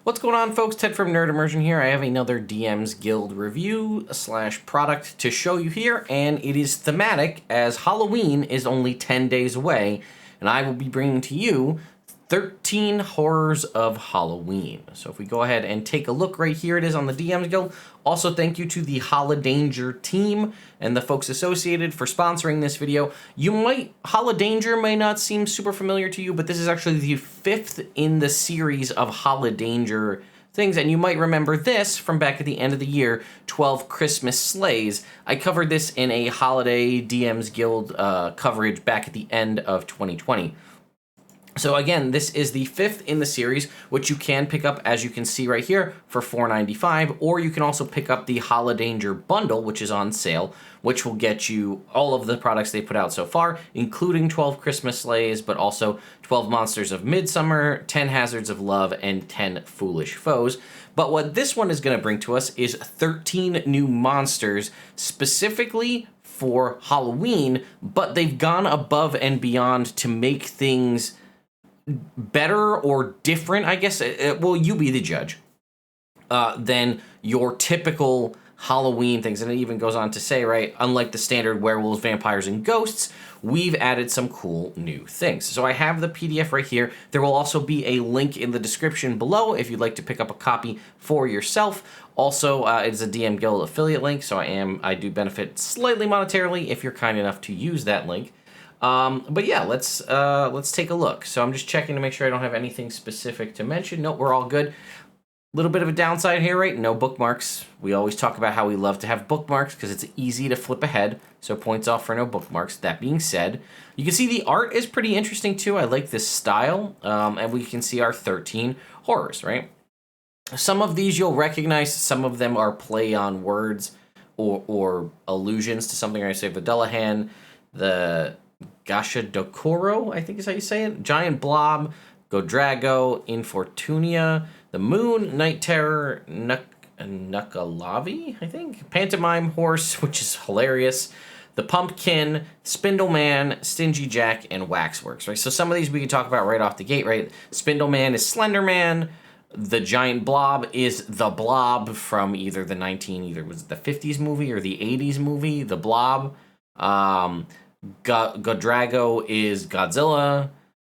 What's going on, folks? Ted from Immersion here. I have another DM's Guild review slash product to show you here, and it is thematic as Halloween is only 10 days away, and I will be bringing to you 13 Horrors of Halloween. So if we go ahead and take a look right here, it is on the DM's Guild. Also, thank you to the Holidanger Team and the folks associated for sponsoring this video. Holidanger may not seem super familiar to you, but this is actually the 5th in the series of Holidanger things, and you might remember this from back at the end of the year, 12 Christmas Sleighs. I covered this in a Holiday DM's Guild coverage back at the end of 2020. So again, this is the 5th in the series, which you can pick up, as you can see right here, for $4.95, or you can also pick up the Holidanger bundle, which is on sale, which will get you all of the products they put out so far, including 12 Christmas Sleighs, but also 12 Monsters of Midsummer, 10 Hazards of Love, and 10 Foolish Foes. But what this one is going to bring to us is 13 new monsters, specifically for Halloween, but they've gone above and beyond to make things better or different, I guess. Well, you be the judge. Than your typical Halloween things. And it even goes on to say, right, unlike the standard werewolves, vampires, and ghosts, we've added some cool new things. So I have the PDF right here. There will also be a link in the description below if you'd like to pick up a copy for yourself. Also, it's a DM Guild affiliate link, so I do benefit slightly monetarily if you're kind enough to use that link. But yeah, let's take a look. So I'm just checking to make sure I don't have anything specific to mention. Nope, we're all good. Little bit of a downside here, right? No bookmarks. We always talk about how we love to have bookmarks because it's easy to flip ahead. So points off for no bookmarks. That being said, you can see the art is pretty interesting too. I like this style. And we can see our 13 horrors, right? Some of these you'll recognize. Some of them are play on words or allusions to something. I say the Dullahan, the Gashadokoro, I think is how you say it. Giant Blob, Godrago, Infortunia, the Moon, Night Terror, Nukalavi, I think. Pantomime Horse, which is hilarious. The Pumpkin, Spindleman, Stingy Jack, and Waxworks, right? So some of these we can talk about right off the gate, right? Spindleman is Slenderman. The Giant Blob is the Blob from either the 50s movie or the 80s movie, The Blob. Godrago is Godzilla,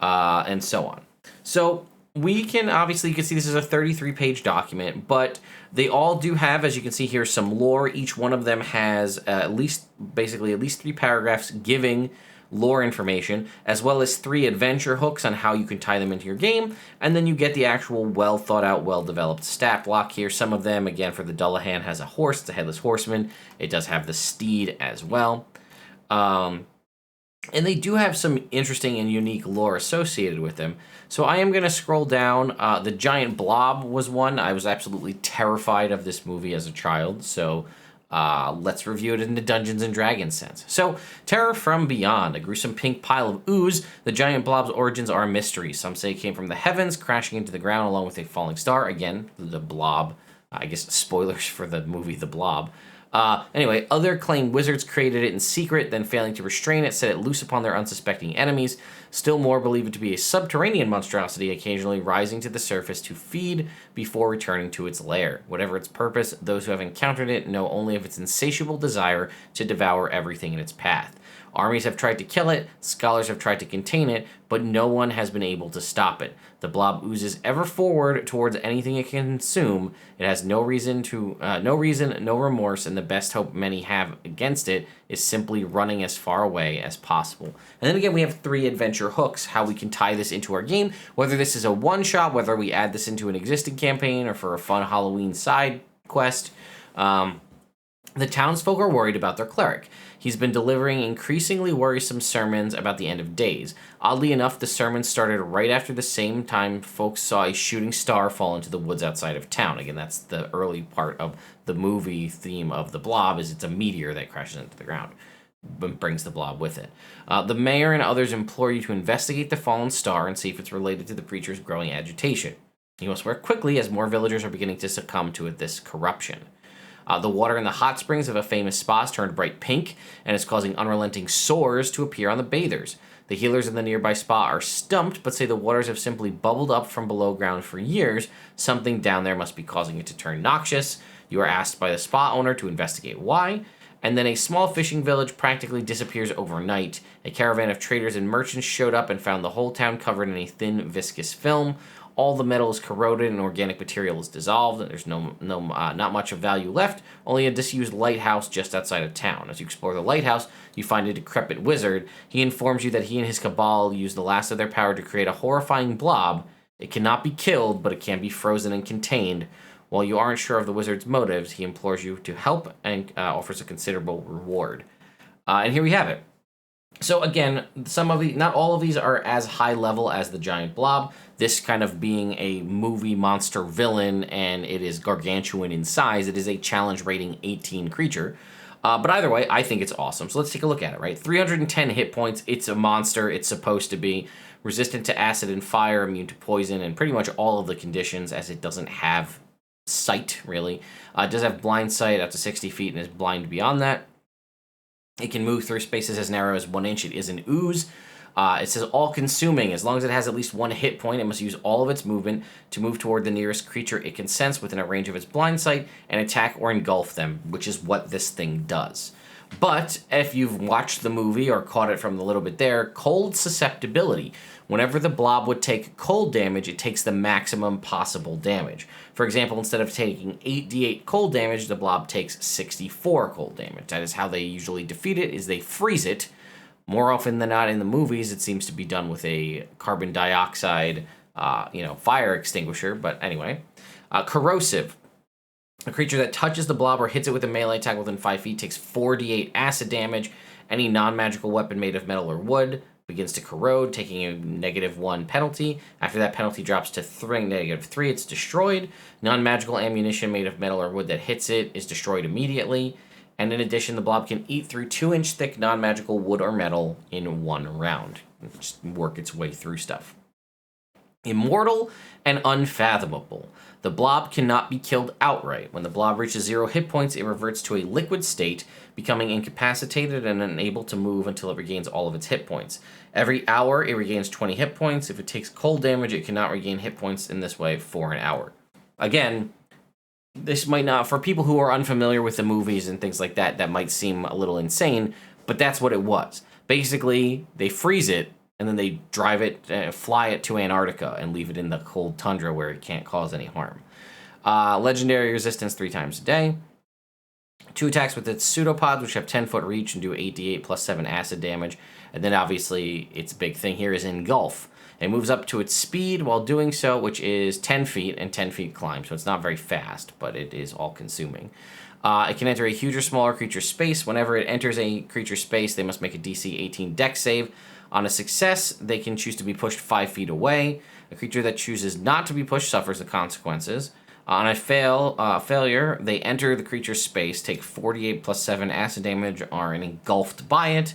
and so on. So we can obviously, you can see this is a 33-page document, but they all do have, as you can see here, some lore. Each one of them has at least 3 paragraphs giving lore information, as well as 3 adventure hooks on how you can tie them into your game, and then you get the actual well thought out, well developed stat block here. Some of them, again, for the Dullahan has a horse, the Headless Horseman. It does have the steed as well. And they do have some interesting and unique lore associated with them. So I am going to scroll down. The Giant Blob was one. I was absolutely terrified of this movie as a child. So let's review it in the Dungeons & Dragons sense. So, Terror from Beyond, a gruesome pink pile of ooze. The Giant Blob's origins are a mystery. Some say it came from the heavens, crashing into the ground along with a falling star. Again, the Blob. I guess spoilers for the movie The Blob. Anyway, other claim wizards created it in secret, then failing to restrain it, set it loose upon their unsuspecting enemies. Still more believe it to be a subterranean monstrosity, occasionally rising to the surface to feed before returning to its lair. Whatever its purpose, those who have encountered it know only of its insatiable desire to devour everything in its path. Armies have tried to kill it, scholars have tried to contain it, but no one has been able to stop it. The Blob oozes ever forward towards anything it can consume. It has no reason, no remorse, and the best hope many have against it is simply running as far away as possible. And then again, we have 3 adventure hooks, how we can tie this into our game, whether this is a one-shot, whether we add this into an existing campaign, or for a fun Halloween side quest. The townsfolk are worried about their cleric. He's been delivering increasingly worrisome sermons about the end of days. Oddly enough, the sermons started right after the same time folks saw a shooting star fall into the woods outside of town. Again, that's the early part of the movie theme of the Blob, is it's a meteor that crashes into the ground and brings the Blob with it. The mayor and others implore you to investigate the fallen star and see if it's related to the preacher's growing agitation. You must work quickly as more villagers are beginning to succumb to this corruption. The water in the hot springs of a famous spa has turned bright pink and is causing unrelenting sores to appear on the bathers. The healers in the nearby spot are stumped, but say the waters have simply bubbled up from below ground for years. Something down there must be causing it to turn noxious. You are asked by the spot owner to investigate why. And then a small fishing village practically disappears overnight. A caravan of traders and merchants showed up and found the whole town covered in a thin, viscous film. All the metal is corroded and organic material is dissolved. There's not much of value left, only a disused lighthouse just outside of town. As you explore the lighthouse, you find a decrepit wizard. He informs you that he and his cabal used the last of their power to create a horrifying blob. It cannot be killed, but it can be frozen and contained. While you aren't sure of the wizard's motives, he implores you to help and offers a considerable reward. And here we have it. So again, not all of these are as high level as the Giant Blob. This kind of being a movie monster villain, and it is gargantuan in size. It is a challenge rating 18 creature. But either way, I think it's awesome. So let's take a look at it, right? 310 hit points. It's a monster. It's supposed to be resistant to acid and fire, immune to poison, and pretty much all of the conditions, as it doesn't have sight, really. It does have blind sight up to 60 feet and is blind beyond that. It can move through spaces as narrow as 1 inch. It is an ooze. It says all-consuming. As long as it has at least 1 hit point, it must use all of its movement to move toward the nearest creature it can sense within a range of its blind sight and attack or engulf them, which is what this thing does. But if you've watched the movie or caught it from the little bit there, cold susceptibility. Whenever the blob would take cold damage, it takes the maximum possible damage. For example, instead of taking 8d8 cold damage, the blob takes 64 cold damage. That is how they usually defeat it, is they freeze it. More often than not in the movies, it seems to be done with a carbon dioxide, fire extinguisher. But anyway, corrosive. A creature that touches the blob or hits it with a melee attack within 5 feet takes 4d8 acid damage. Any non-magical weapon made of metal or wood begins to corrode, taking a -1 penalty. After that penalty drops to -3, it's destroyed. Non-magical ammunition made of metal or wood that hits it is destroyed immediately. And in addition, the blob can eat through 2-inch thick non-magical wood or metal in 1 round. Just work its way through stuff. Immortal and unfathomable. The blob cannot be killed outright. When the blob reaches 0 hit points, it reverts to a liquid state, becoming incapacitated and unable to move until it regains all of its hit points. Every hour, it regains 20 hit points. If it takes cold damage, it cannot regain hit points in this way for an hour. Again, this might not, for people who are unfamiliar with the movies and things like that, that might seem a little insane, but that's what it was. Basically, they freeze it, and then they drive it, fly it to Antarctica and leave it in the cold tundra where it can't cause any harm. Legendary resistance 3 times a day. 2 attacks with its pseudopods, which have 10-foot reach and do 8d8 plus 7 acid damage. And then obviously its big thing here is engulf. It moves up to its speed while doing so, which is 10 feet and 10 feet climb. So it's not very fast, but it is all-consuming. It can enter a huge or smaller creature's space. Whenever it enters a creature's space, they must make a DC 18 Dex save. On a success, they can choose to be pushed 5 feet away. A creature that chooses not to be pushed suffers the consequences. On a failure, they enter the creature's space, take 48 plus 7 acid damage, are engulfed by it.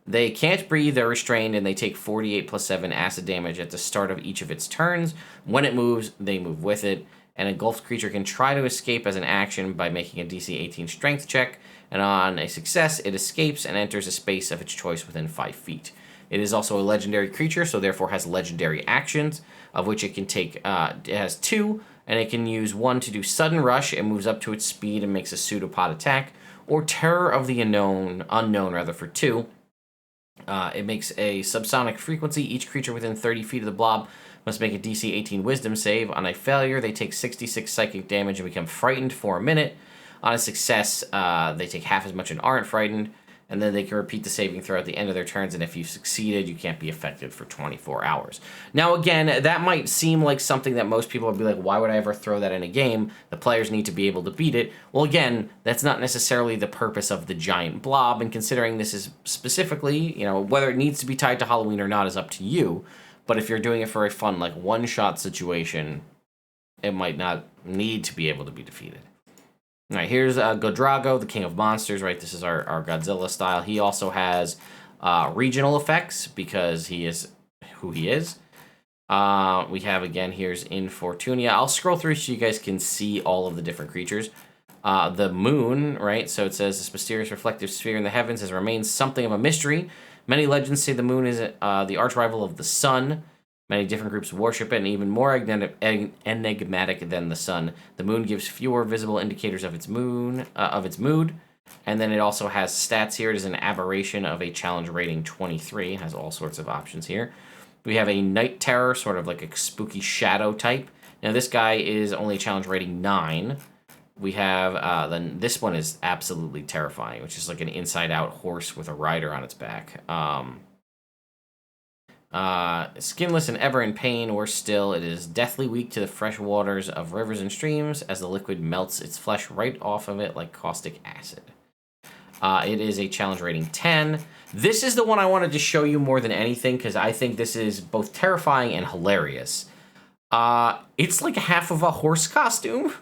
They can't breathe, they're restrained, and they take 48 plus 7 acid damage at the start of each of its turns. When it moves, they move with it. An engulfed creature can try to escape as an action by making a DC 18 strength check, and on a success, it escapes and enters a space of its choice within 5 feet. It is also a legendary creature, so therefore has legendary actions, of which it can take, it has 2, and it can use 1 to do sudden rush. It moves up to its speed and makes a pseudopod attack, or terror of the unknown for 2. It makes a subsonic frequency. Each creature within 30 feet of the blob must make a DC 18 wisdom save. On a failure, they take 66 psychic damage and become frightened for a minute. On a success, they take half as much and aren't frightened. And then they can repeat the saving throw at the end of their turns, and if you've succeeded, you can't be affected for 24 hours. Now, again, that might seem like something that most people would be like, why would I ever throw that in a game? The players need to be able to beat it. Well, again, that's not necessarily the purpose of the Giant Blob, and considering this is specifically, whether it needs to be tied to Halloween or not is up to you, but if you're doing it for a fun, one-shot situation, it might not need to be able to be defeated. All right, here's Godrago, the King of Monsters, right? This is our Godzilla style. He also has regional effects because he is who he is. We have, again, here's Infortunia. I'll scroll through so you guys can see all of the different creatures. The moon, right? So it says this mysterious reflective sphere in the heavens has remained something of a mystery. Many legends say the moon is the arch rival of the sun. Many different groups worship it, and even more enigmatic than the sun. The moon gives fewer visible indicators of its mood, and then it also has stats here. It is an aberration of a challenge rating 23. It has all sorts of options here. We have a night terror, sort of like a spooky shadow type. Now this guy is only a challenge rating 9. We have, then this one is absolutely terrifying, which is like an inside-out horse with a rider on its back. Skinless and ever in pain, or still, it is deathly weak to the fresh waters of rivers and streams as the liquid melts its flesh right off of it like caustic acid. It is a challenge rating 10. This is the one I wanted to show you more than anything because I think this is both terrifying and hilarious. It's like half of a horse costume.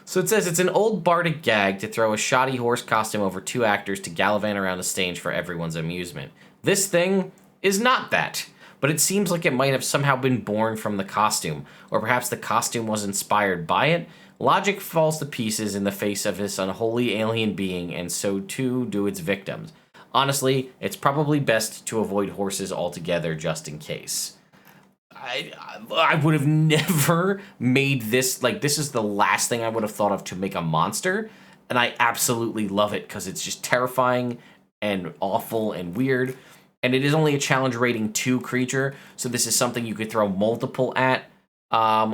So it says it's an old bardic gag to throw a shoddy horse costume over 2 actors to gallivant around the stage for everyone's amusement. This thing is not that, but it seems like it might have somehow been born from the costume, or perhaps the costume was inspired by it. Logic falls to pieces in the face of this unholy alien being, and so too do its victims. Honestly, it's probably best to avoid horses altogether just in case. I would have never made this, like, this is the last thing I would have thought of to make a monster, and I absolutely love it because it's just terrifying and awful and weird, and it is only a challenge rating 2 creature, so this is something you could throw multiple at,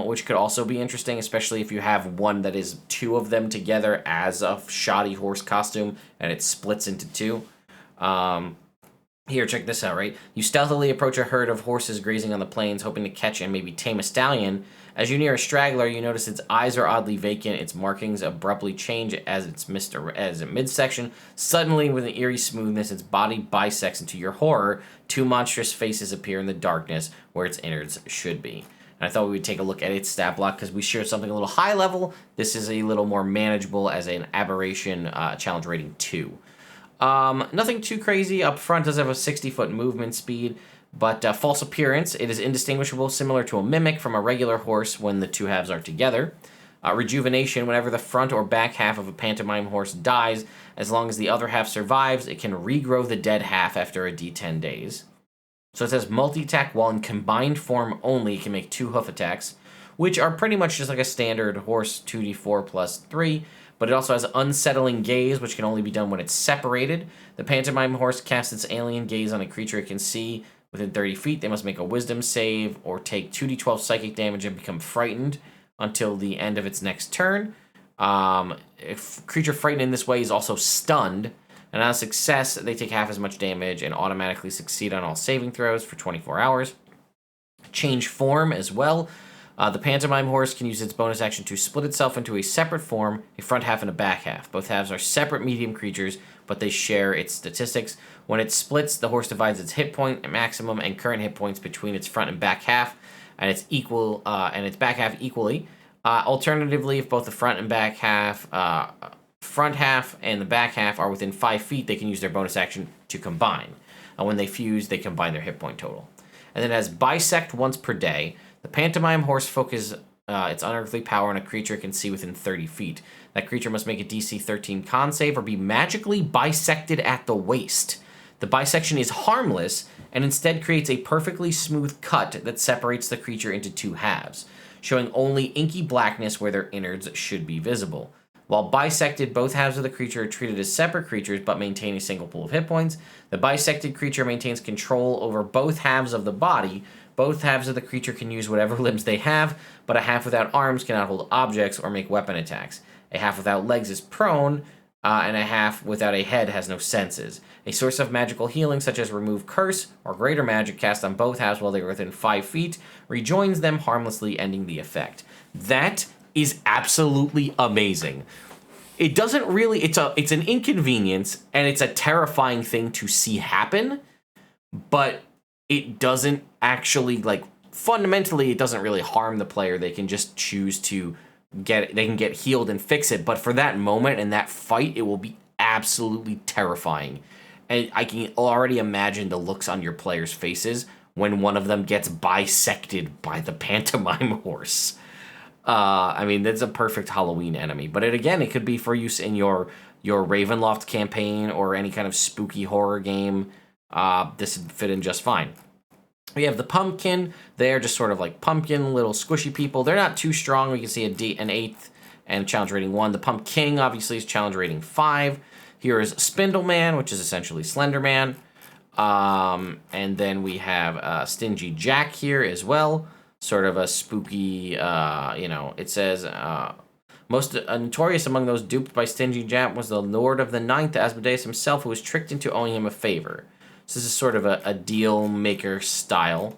which could also be interesting, especially if you have one that is 2 of them together as a shoddy horse costume, and it splits into 2. Here, check this out, right? You stealthily approach a herd of horses grazing on the plains, hoping to catch and maybe tame a stallion. As you near a straggler, you notice its eyes are oddly vacant, its markings abruptly change as a midsection. Suddenly, with an eerie smoothness, its body bisects, and to your horror, 2 monstrous faces appear in the darkness where its innards should be. And I thought we would take a look at its stat block because we shared something a little high level. This is a little more manageable as an aberration challenge rating 2. Nothing too crazy. Up front does have a 60-foot movement speed, but false appearance. It is indistinguishable, similar to a mimic from a regular horse when the 2 halves are together. Rejuvenation, whenever the front or back half of a pantomime horse dies, as long as the other half survives, it can regrow the dead half after a d10 days. So it says multi-attack while in combined form only, it can make 2 hoof attacks, which are pretty much just like a standard horse 2d4 plus 3, but it also has unsettling gaze, which can only be done when it's separated. The pantomime horse casts its alien gaze on a creature it can see within 30 feet. They must make a wisdom save or take 2d12 psychic damage and become frightened until the end of its next turn. If creature frightened in this way is also stunned, and on a success, they take half as much damage and automatically succeed on all saving throws for 24 hours. Change form as well. The pantomime horse can use its bonus action to split itself into a separate form, a front half and a back half. Both halves are separate medium creatures, but they share its statistics. When it splits, the horse divides its hit point, maximum, and current hit points between its front and back half, and its back half equally. Alternatively, if both the front and back half, front half and the back half are within 5 feet, they can use their bonus action to combine. When they fuse, they combine their hit point total. And then it has bisect once per day. The pantomime horse focuses its unearthly power on a creature it can see within 30 feet. That creature must make a DC 13 con save or be magically bisected at the waist. The bisection is harmless and instead creates a perfectly smooth cut that separates the creature into 2 halves, showing only inky blackness where their innards should be visible. While bisected, both halves of the creature are treated as separate creatures but maintain a single pool of hit points. The bisected creature maintains control over both halves of the body. Both halves of the creature can use whatever limbs they have, but a half without arms cannot hold objects or make weapon attacks. A half without legs is prone, and a half without a head has no senses. A source of magical healing, such as remove curse or greater magic cast on both halves while they are within 5 feet, rejoins them harmlessly, ending the effect. That is absolutely amazing. It doesn't really, it's an inconvenience, and it's a terrifying thing to see happen, but it doesn't actually, like, fundamentally, it doesn't really harm the player. They can just choose to they can get healed and fix it, but for that moment and that fight, it will be absolutely terrifying. And I can already imagine the looks on your players' faces when one of them gets bisected by the pantomime horse. I mean, that's a perfect Halloween enemy, but it could be for use in your Ravenloft campaign or any kind of spooky horror game. this would fit in just fine. We have the pumpkin. They're just sort of like pumpkin, little squishy people. They're not too strong. We can see an 8th and challenge rating 1. The pumpkin obviously is challenge rating 5. Here is Spindle Man, which is essentially Slender Man. And then we have Stingy Jack here as well. Sort of a spooky, it says, most notorious among those duped by Stingy Jack was the Lord of the Ninth, Asmodeus himself, who was tricked into owing him a favor. So this is sort of a deal maker style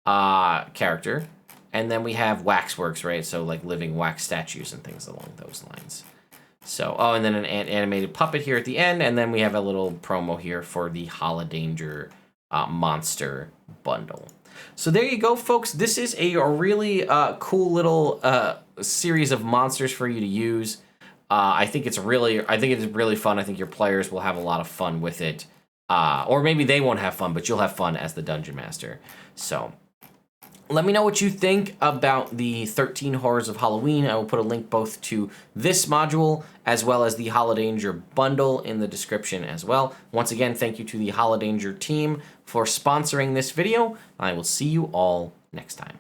character. And then we have Waxworks, right? So like living wax statues and things along those lines. So, and then an animated puppet here at the end. And then we have a little promo here for the Holidanger monster bundle. So there you go, folks. This is a really cool little series of monsters for you to use. I think it's really fun. I think your players will have a lot of fun with it. Or maybe they won't have fun, but you'll have fun as the Dungeon Master. So let me know what you think about the 13 Horrors of Halloween. I will put a link both to this module as well as the Holidanger bundle in the description as well. Once again, thank you to the Holidanger team for sponsoring this video. I will see you all next time.